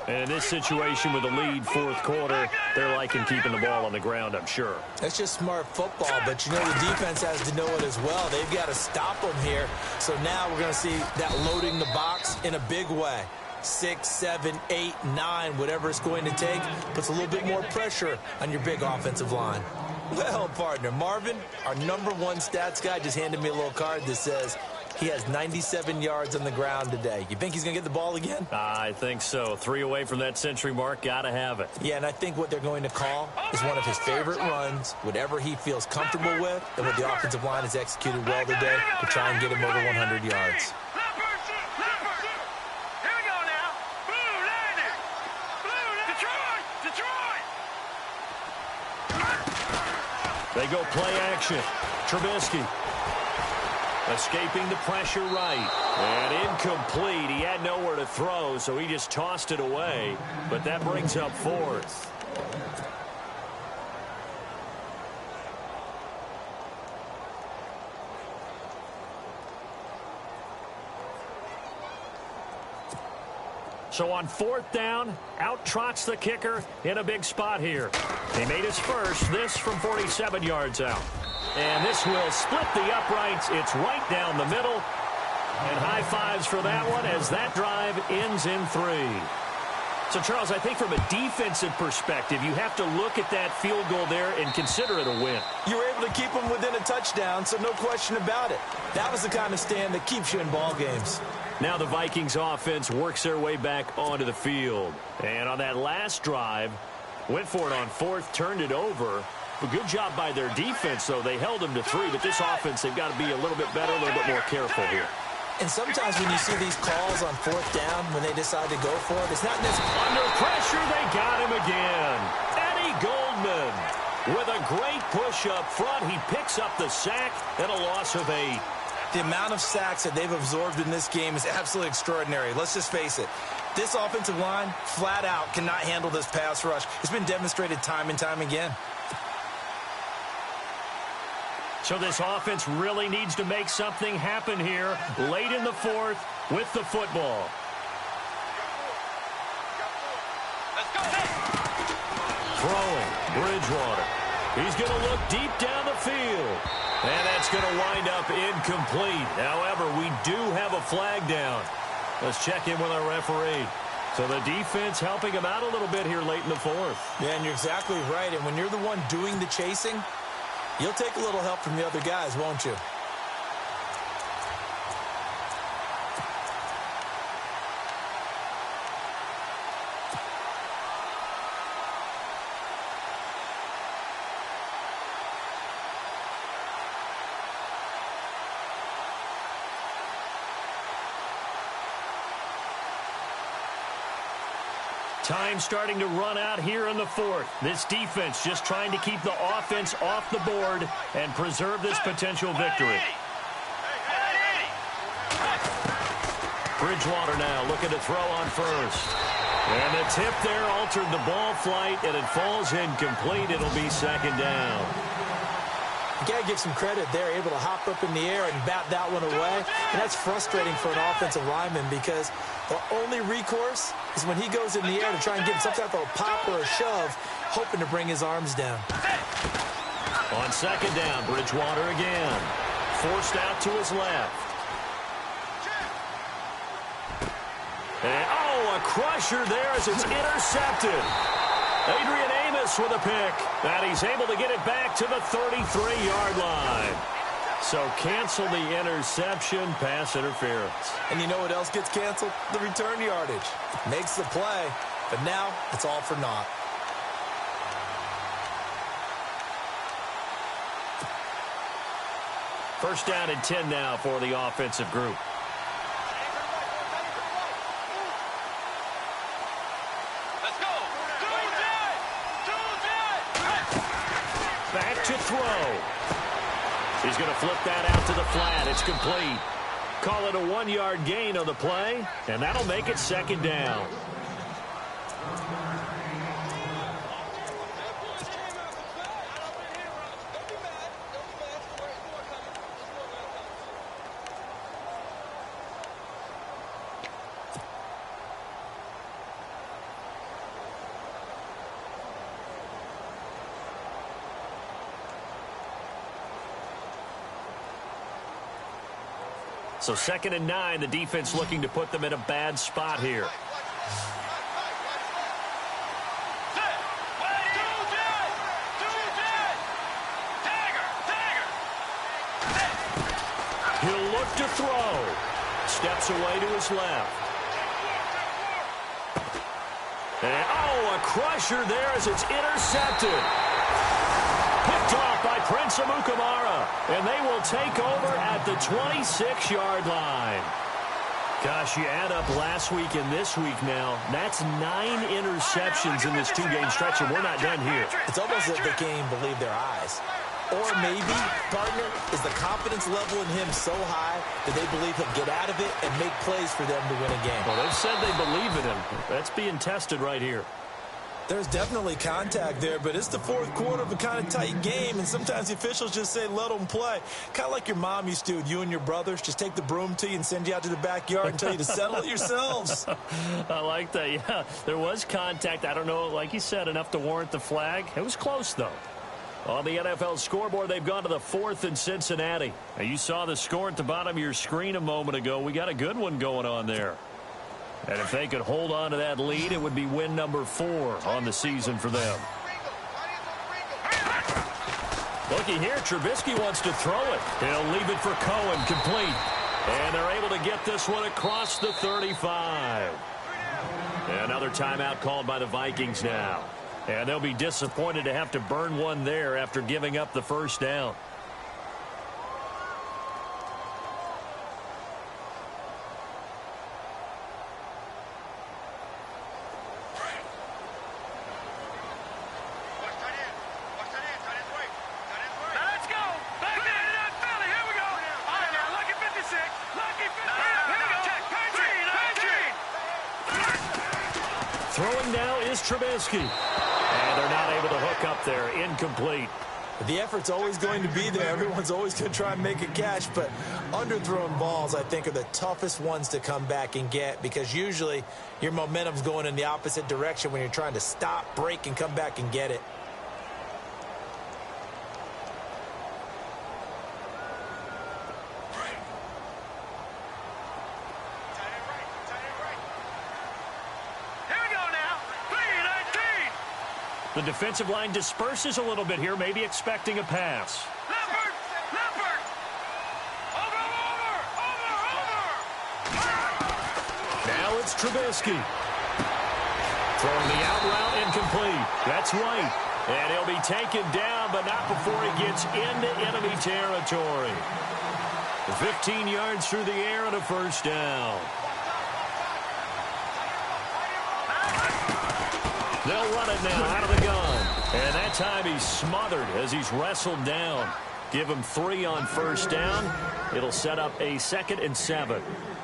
And in this situation with a lead 4th quarter, they're liking keeping the ball on the ground, I'm sure. That's just smart football, but you know the defense has to know it as well. They've got to stop them here. So now we're going to see that loading the box in a big way. 6, 7, 8, 9, whatever it's going to take, puts a little bit more pressure on your big offensive line. Well, partner, Marvin, our #1 stats guy, just handed me a little card that says he has 97 yards on the ground today. You think he's going to get the ball again? I think so. 3 away from that century mark. Got to have it. Yeah, and I think what they're going to call is one of his favorite runs, whatever he feels comfortable with, and what the offensive line has executed well today to try and get him over 100 yards. They go play action. Trubisky escaping the pressure right. And incomplete. He had nowhere to throw, so he just tossed it away. But that brings up 4th. So on 4th down, out trots the kicker in a big spot here. He made his first, this from 47 yards out. And this will split the uprights. It's right down the middle. And high fives for that one as that drive ends in 3. So, Charles, I think from a defensive perspective, you have to look at that field goal there and consider it a win. You were able to keep them within a touchdown, so no question about it. That was the kind of stand that keeps you in ball games. Now the Vikings offense works their way back onto the field. And on that last drive, went for it on 4th, turned it over. A good job by their defense, though. They held them to 3, but this offense, they've got to be a little bit better, a little bit more careful here. And sometimes when you see these calls on 4th down, when they decide to go for it, it's not necessarily... Under pressure, they got him again. Eddie Goldman with a great push up front. He picks up the sack and a loss of 8. The amount of sacks that they've absorbed in this game is absolutely extraordinary. Let's just face it. This offensive line, flat out, cannot handle this pass rush. It's been demonstrated time and time again. So this offense really needs to make something happen here late in the 4th with the football. Throwing, Bridgewater. He's going to look deep down the field. And that's going to wind up incomplete. However, we do have a flag down. Let's check in with our referee. So the defense helping him out a little bit here late in the 4th. Yeah, and you're exactly right. And when you're the one doing the chasing, you'll take a little help from the other guys, won't you? Time starting to run out here in the fourth. This defense just trying to keep the offense off the board and preserve this potential victory. Bridgewater now looking to throw on first. And the tip there altered the ball flight, and it falls incomplete. It'll be second down. You got to give some credit there, able to hop up in the air and bat that one away. And that's frustrating for an offensive lineman because the only recourse is when he goes in the air to try and give some type of a pop or a shove, hoping to bring his arms down. On second down, Bridgewater again. Forced out to his left. And, a crusher there as it's intercepted. Adrian Amos with a pick. And he's able to get it back to the 33-yard line. So cancel the interception, pass interference. And you know what else gets canceled? The return yardage. Makes the play, but now it's all for naught. First down and 10 now for the offensive group. Back to throw. He's going to flip that out to the flat. It's complete. Call it a 1-yard gain on the play, and that'll make it second down. So 2nd and 9, the defense looking to put them in a bad spot here. He'll look to throw. Steps away to his left. And, a crusher there as it's intercepted. Picked off by Prince Amukamara, and they will take over at the 26-yard line. Gosh, you add up last week and this week now, that's 9 interceptions in this 2-game stretch, and we're not done here. It's almost as if they can't even believe their eyes. Or maybe, partner, is the confidence level in him so high that they believe he'll get out of it and make plays for them to win a game. Well, they've said they believe in him. That's being tested right here. There's definitely contact there, but it's the fourth quarter of a kind of tight game, and sometimes the officials just say, let them play. Kind of like your mom used to with you and your brothers. Just take the broom to you and send you out to the backyard and tell you to settle it yourselves. I like that, yeah. There was contact. I don't know, like you said, enough to warrant the flag. It was close, though. On the NFL scoreboard, they've gone to the 4th in Cincinnati. Now, you saw the score at the bottom of your screen a moment ago. We got a good one going on there. And if they could hold on to that lead, it would be win number 4 on the season for them. Looky here, Trubisky wants to throw it. He'll leave it for Cohen, complete. And they're able to get this one across the 35. Another timeout called by the Vikings now. And they'll be disappointed to have to burn one there after giving up the first down. Throwing now is Trubisky. And they're not able to hook up there. Incomplete. The effort's always going to be there. Everyone's always going to try and make a catch, but underthrown balls, I think, are the toughest ones to come back and get because usually your momentum's going in the opposite direction when you're trying to stop, break, and come back and get it. The defensive line disperses a little bit here, maybe expecting a pass. Leopard! Over! Now it's Trubisky. Throwing the out route incomplete. That's White. And he'll be taken down, but not before he gets into enemy territory. 15 yards through the air and a first down. They'll run it now out of the gun. And that time he's smothered as he's wrestled down. Give him 3 on first down. It'll set up a 2nd and 7.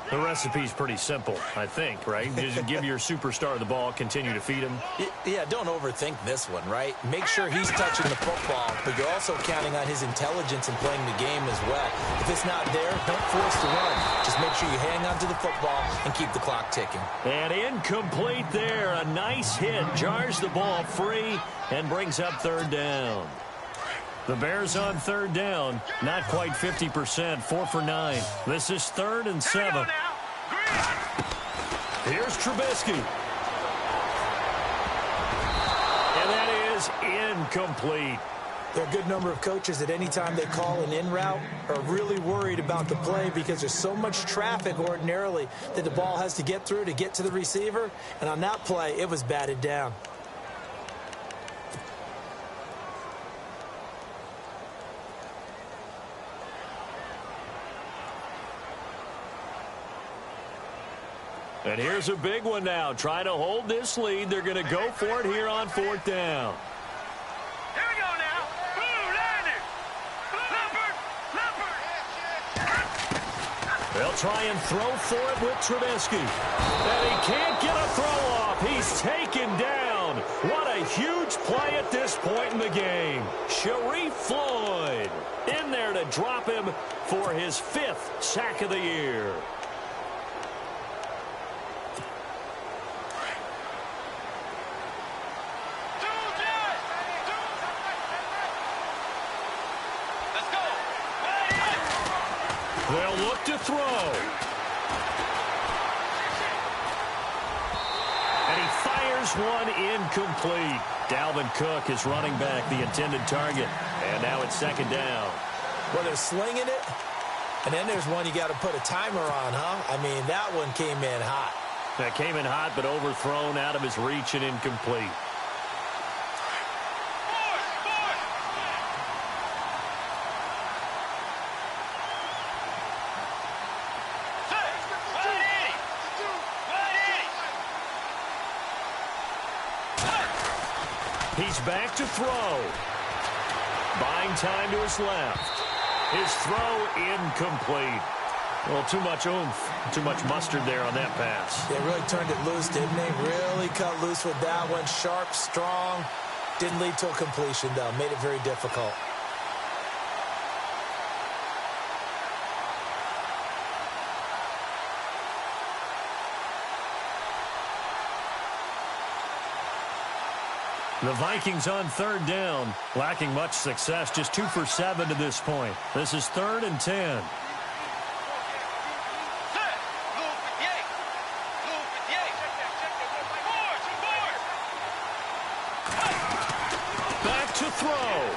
The recipe's pretty simple, I think, right? Just give your superstar the ball, continue to feed him. Yeah, don't overthink this one, right? Make sure he's touching the football, but you're also counting on his intelligence in playing the game as well. If it's not there, don't force the run. Just make sure you hang on to the football and keep the clock ticking. And incomplete there. A nice hit. Jars the ball free and brings up 3rd down. The Bears on 3rd down. Not quite 50%. 4 for 9. This is 3rd and 7. Here's Trubisky. And that is incomplete. There are a good number of coaches that any time they call an in route are really worried about the play because there's so much traffic ordinarily that the ball has to get through to get to the receiver. And on that play, it was batted down. And here's a big one now. Trying to hold this lead. They're going to go for it here on 4th down. Here we go now. Blue landing. Leopard. They'll try and throw for it with Trubisky. And he can't get a throw off. He's taken down. What a huge play at this point in the game. Sharif Floyd in there to drop him for his 5th sack of the year. They'll look to throw. And he fires one incomplete. Dalvin Cook is running back, the intended target. And now it's 2nd down. Well, they're slinging it. And then there's one you got to put a timer on, huh? I mean, that one came in hot. That came in hot, but overthrown out of his reach and incomplete. He's back to throw. Buying time to his left. His throw incomplete. Well, too much oomph, too much mustard there on that pass. They really turned it loose, didn't they? Really cut loose with that one. Sharp, strong. Didn't lead to a completion, though. Made it very difficult. The Vikings on 3rd down, lacking much success, just 2 for 7 to this point. This is 3rd and 10. Back to throw.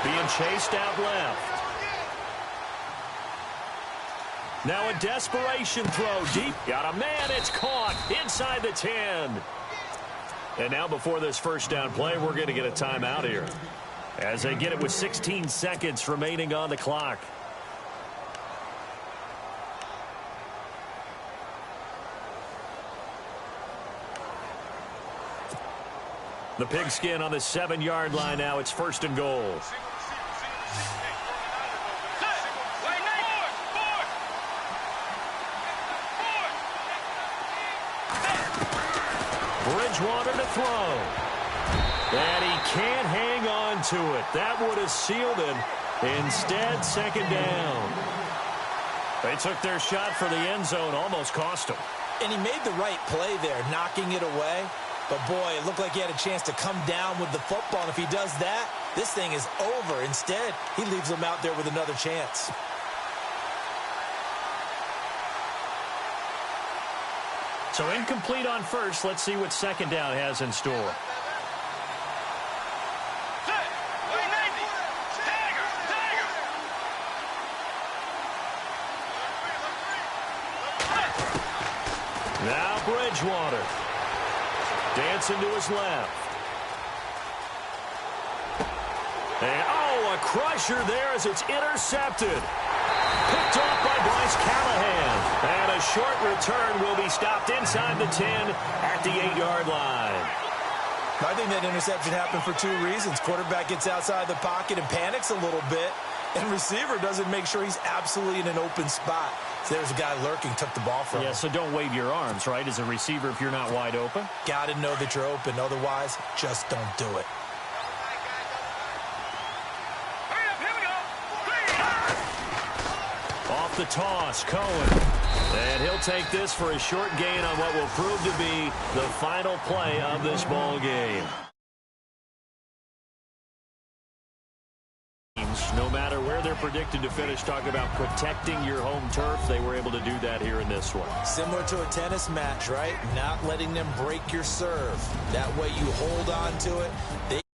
Being chased out left. Now a desperation throw deep. Got a man, it's caught inside the 10. And now before this 1st down play, we're going to get a timeout here as they get it with 16 seconds remaining on the clock. The pigskin on the 7-yard line now. It's 1st and goal. Bridgewater to throw. And he can't hang on to it. That would have sealed it. Instead, 2nd down. They took their shot for the end zone, almost cost him. And he made the right play there, knocking it away. But, boy, it looked like he had a chance to come down with the football. And if he does that, this thing is over. Instead, he leaves him out there with another chance. So incomplete on first. Let's see what 2nd down has in store. Now Bridgewater. Dancing to his left. And, a crusher there as it's intercepted. Picked off by Bryce Callahan. And a short return will be stopped inside the 10 at the 8-yard line. I think that interception happened for two reasons. Quarterback gets outside the pocket and panics a little bit, and receiver doesn't make sure he's absolutely in an open spot. So there's a guy lurking, took the ball from him. Yeah, so don't wave your arms, right, as a receiver if you're not wide open? Got to know that you're open. Otherwise, just don't do it. Hurry up, here we go. Off the toss, Cohen. And he'll take this for a short gain on what will prove to be the final play of this ball game. No matter where they're predicted to finish, talk about protecting your home turf. They were able to do that here in this one. Similar to a tennis match, right? Not letting them break your serve. That way you hold on to it.